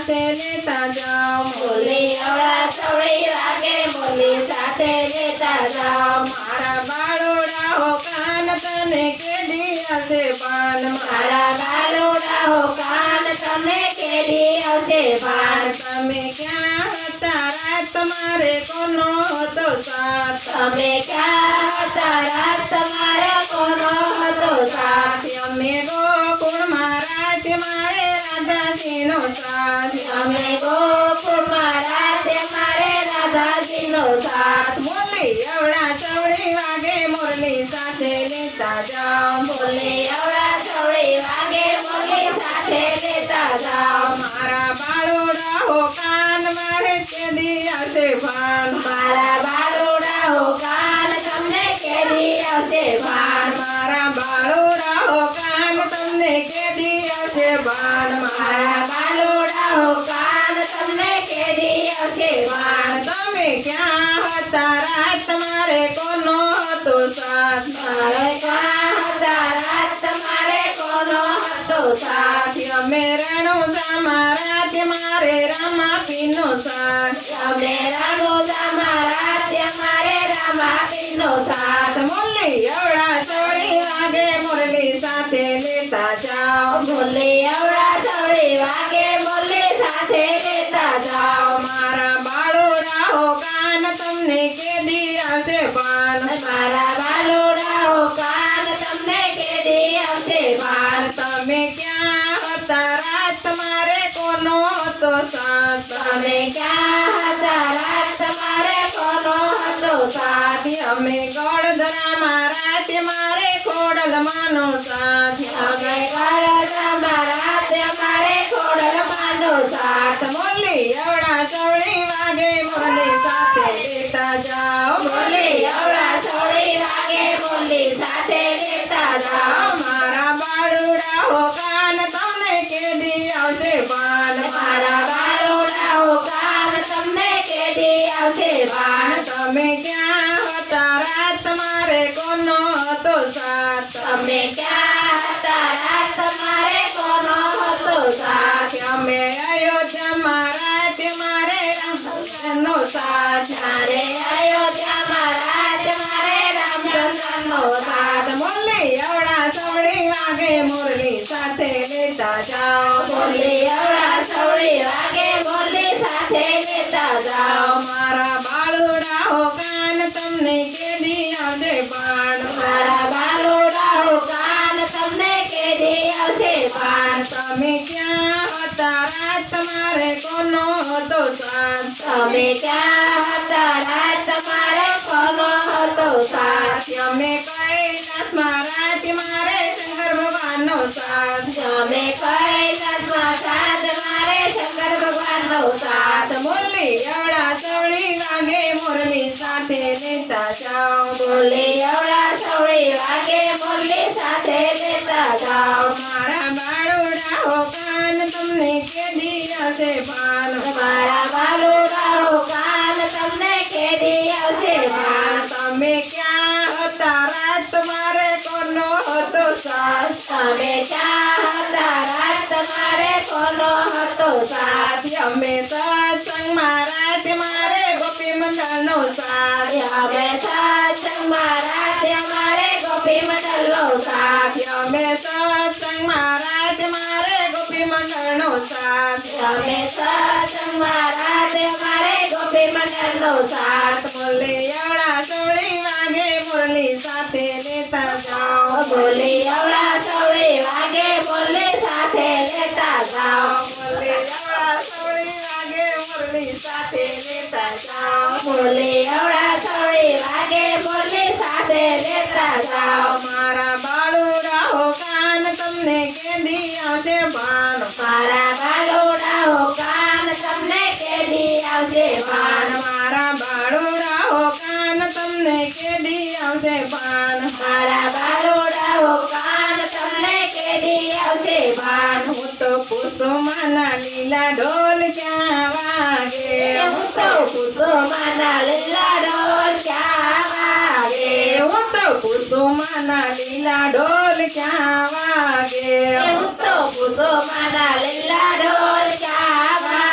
સાથે લેતા જાઓ બોલી અવળા સવળી વાગે બોલી સાથે લેતા જાઓ મારા બાળોડા હો કાન તને કેદી આવશે પાન મારા બાલોડા હો કાન તમને કેદી આવશે ભાન તમે ક્યાં હતા રાત તમારે કોનો હતો સાથ તમે ક્યાં હતા રાત તમારે કોનો હતો સાથ અમે ગોકુળમાં રાત મારે રાધાજીનો સાથ અમે ગોકુળમાં રાતે મારે રાધાજીનો સાથ બોલી અવળા ચવડી વાગે મુરલી સાથે લેતા જાઓ બોલી અવળા સવળી વાગે બોલી સાથે લેતા જાઓ મારા બાળોડા હો કાન મારે કેદી આવશે ભાન મારા બાલોડા હો કાન તમને કેદી આવશે ભાન મારા બાળોડા હો કાન તમને કેદી આવશે ભાન મારા બાલોડા હો કાન તમને કેદી આવશે ભાન તમે ક્યાં હતા રાત તમારે કોનો હતો સાથ મારે ક્યાં હતા રાત તમારે કોનો હતો સાથ અમે રણુજામાં રાત મારે રામાપીનો સાથ અમે રણુજામાં રાતે મારે રામાપીનો સાથ મુરલી અવળા ચવડી વાગે મુરલી સાથે લેતા જાઓ બોલી અવળા સવળી વાગે બોલી સાથે લેતા જાઓ મારા બાળોડા હો કાન તમને કેદી આવશે ભાન મારા બાલોડા હો કાન તમને કેદી આવશે ભાન તમે ક્યાં હતા રાત તમારે કોનો હતો સાથ તમે ક્યાં હતા રાત તમારે કોનો હતો સાથ અમે ગોળધરામાં રાત મારે ખોડલમાંનો સાથ અમે ગળદામાં રાતે મારે ખોડલમાંનો સાથ મુરલી અવળા ચવડી વાગે મુરલી સાથે લેતા જાઓ બોલી અવળા સવળી વાગે બોલી સાથે લેતા જાઓ મારા બાળુડા હો કાન તમને કેદી આવશે ભાન મારા બાલોડા હો કાન તમને કેદી આવશે ભાન તમે ક્યાં હતા રાત તમારે કોનો હતો સાથ તમે ક્યાં હતા રાત તમારે કોનો હતો સાથ અમે અયોધ્યામાં રાત મારે રામચંદ્રનો સાથ મારે અયોધ્યામાં રાત મારે રામચંદ્રનો સાથ મુરલી અવળા ચવડી વાગે મુરલી સાથે લેતા જાઓ બોલી અવળા સવળી વાગે બોલી સાથે લેતા જાઓ મારા બાળુડા હો કાન તમને કેદી આવશે ભાન મારા બાલોડા હો કાન તમને કેદી આવશે ભાન તમે ક્યાં હતા રાત તમારે કોનો હતો સાથ તમે ક્યાં હતા રાત તમારે કોનો હતો સાથ અમે કૈલાસમાં રાત મારે શંકર ભગવાનનો સાથ અમે કૈલાસમાં સાથ મારે શંકર ભગવાનનો સાથ મુરલી અવળા ચવડી વાગે મુરલી સાથે લેતા જાઓ બોલી અવળા સવળી વાગે બોલી સાથે લેતા જાઓ મારા બાળોડા હો કાન તમને કેદી આવશે ભાન મારા બાલોડા હો કાન તમને કેદી આવશે ભાન તમે ક્યાં હતા રાત તમારે કોનો હતો સાથ તમે ક્યાં હતા રાત તમારે કોનો હતો સાથ અમે સત્સંગમાં રાત મારે ગોપી મંડળનો સાથ અમે સત્સંગમાં રાતે અમારે ગોપી મંડળનો સાથ અમે સત્સંગમાં રાત મારે ગોપી મંડળનો સાથ અમે સત્સંગમાં રાતે અમારે ગોપી મંડળનો સાથ મુરલી અવળા ચવડી વાગે મુરલી સાથે લેતા જાઓ બોલી અવળા સવળી વાગે બોલી સાથે લેતા જાઓ મુરલી અવળા ચવડી વાગે મુરલી સાથે લેતા જાઓ બોલી અવળા સવળી વાગે બોલી સાથે લેતા જાઓ મારા બાળુડા હો કાન તમને કેદી આવશે ભાન મારા બાલોડા હો કાન તમને કેદી આવશે ભાન મારા બાળુડા હો કાન તમને કેદી આવશે ભાન મારા બાલોડા હો કાન તમને કેદી આવશે ભાન હું તો કુસુમના લીલા ઢોલ ક્યાં વાગે હું તો કુસુમના લીલા ઢોલ ક્યાં વાગે હું તો કુસુમના લીલા ઢોલ ક્યાં વાગે હું તો કુસુમના લીલા ઢોલ ક્યાં વાગે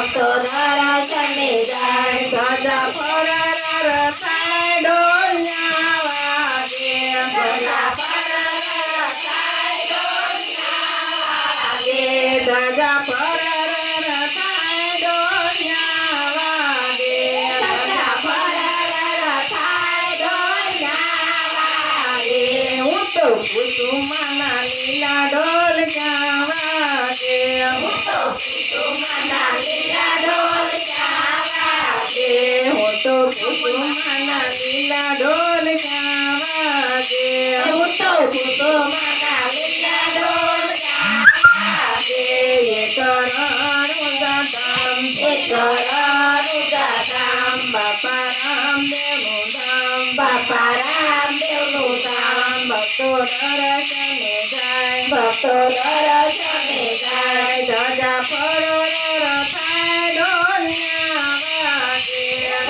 ભક્તો દર્શને જાય ધજા ફરર થાય ડોલિયા વાગે ધજા પરર થાય ડોલિયા વાગે ધજા ફરર થાય ડોલિયા વાગે ધજા પરર થાય ડોલિયા વાગે હું તો કુસુમના લીલા ડોલ વાગે હું તો કુસુમના લીલા ડોલ વાગે હું તો કુસુમના લીલા ડોલ વાગે હું તો કુસુમના લીલા ડોલ વાગે એક રણું દામ એક રણું દામ બાપા રામદેવનું ધામ બાપા રામદેવનું ધામ ભક્તો દર્શને જાય ભક્તો દર્શને જાય ધજા ફરર થાય ડોલિયા વાગે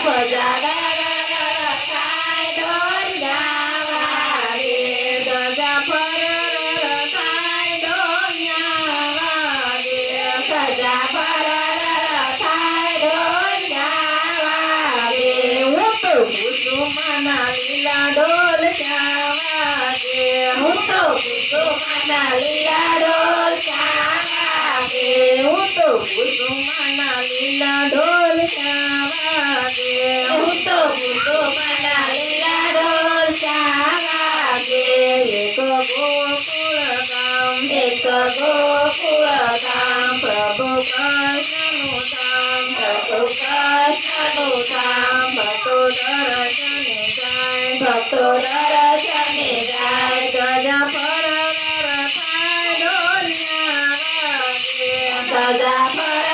ધજા પરર થાય ડોલિયા વાગે ધજા ફરર થાય ડોલિયા વાગે ધજા પરર થાય ડોલિયા વાગે હું તો કુસુમના લીલા ડોલ વાગે હું તો કુસુમના લીલા ડોલ વાગે હું તો કુસુમના લીલા ડોલ વાગે હું તો કુસુમના લીલા ડોલ વાગે એક ગોકુળ ગામ એક ગોકુળ ગામ પ્રભુ કૃષ્ણનું ધામ પ્રભુ કૃષ્ણનું ધામ ભક્તો દર્શને જાય ભક્તો દર્શને જાય ધજા ફરર થાય ડોલિયા વાગે ધજા પરર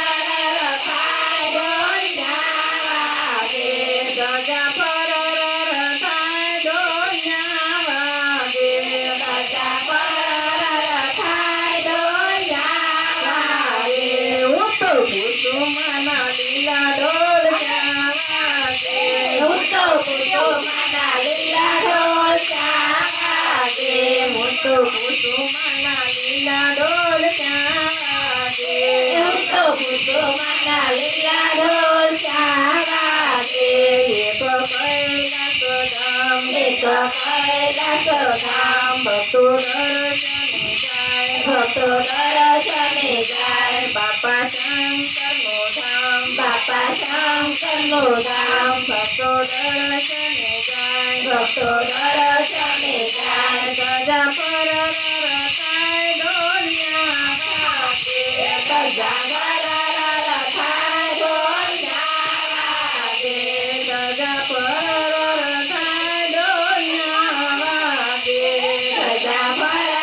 થાય ડોલિયા વાગે ધજા ફરર થાય ડોલિયા વાગે ધજા પરર થાય ડોલિયા વાગે હું તો કુસુમના લીલા ડોલ વાગે હું તો કુસુમના લીલા ડોલ વાગે હું તો કુસુમના લીલા ડોલ વાગે હું તો કુસુમના લીલા ડોલ વાગે એક કૈલાસ ધામ એક કૈલાસ ધામ ભક્તો દર્શને જાય ભક્તો દર્શને જાય બાપા શંકરનું ધામ બાપા શંકરનું ધામ ભક્તો દર્શને જાય ભક્તો દર્શને જાય ધજા ફરર થાય ડોલિયા વાગે ધજા પરર થાય ડોલિયા વાગે ધજા ફરર થાય ડોલિયા વાગે ધજા પરર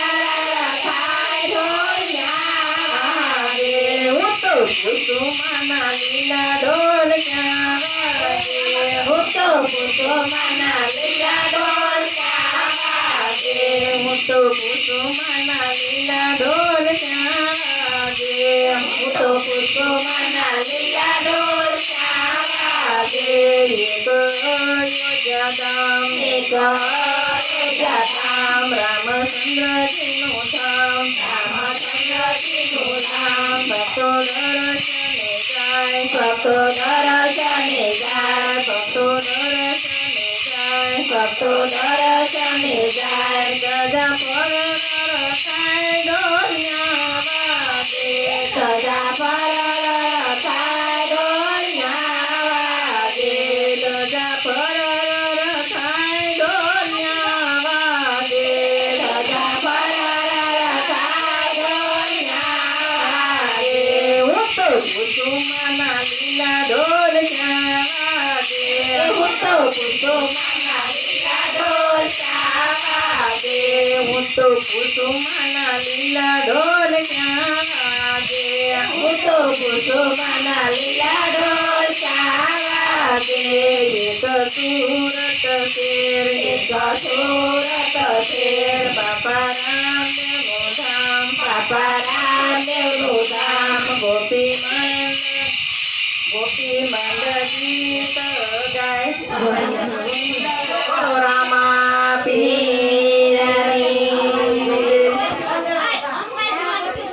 થાય ડોલિયા વાગે હું તો કુસુમના લીલા ડોલ વાગે હું તો કુસુમના લીલા ડોલ વાગે હું તો કુસુમના લીલા ડોલ વાગે હું તો કુસુમના લીલા ડોલ વાગે એક યોજધામ એક ધામ રામચંદ્રજીનું ધામ રામચંદ્રજીનું ધામ ભક્તો દર્શને જાય ભક્તો દર્શને જાય ભક્તો દર્શને જાય ભક્તો દર્શને જાય ધજા ફરર થાય ડોલિયા વાગે ધજા પરર થાય ડોલિયા વાગે ધજા ફરર થાય ડોલિયા વાગે ધજા પરર થાય ડોલિયા વાગે હું તો કુસુમના લીલા ડોલ વાગે હું તો કુસુમના લીલા ડોલ વાગે હું તો કુસુમના લીલા ડોલ વાગે હું તો કુસુમના લીલા ડોલ વાગે એક સુરત શેર એક સુરત શેર બાપા રામદેવનું ધામ બાપા રામદેવનું ધામ ગોપી મંદ ગીત ગાય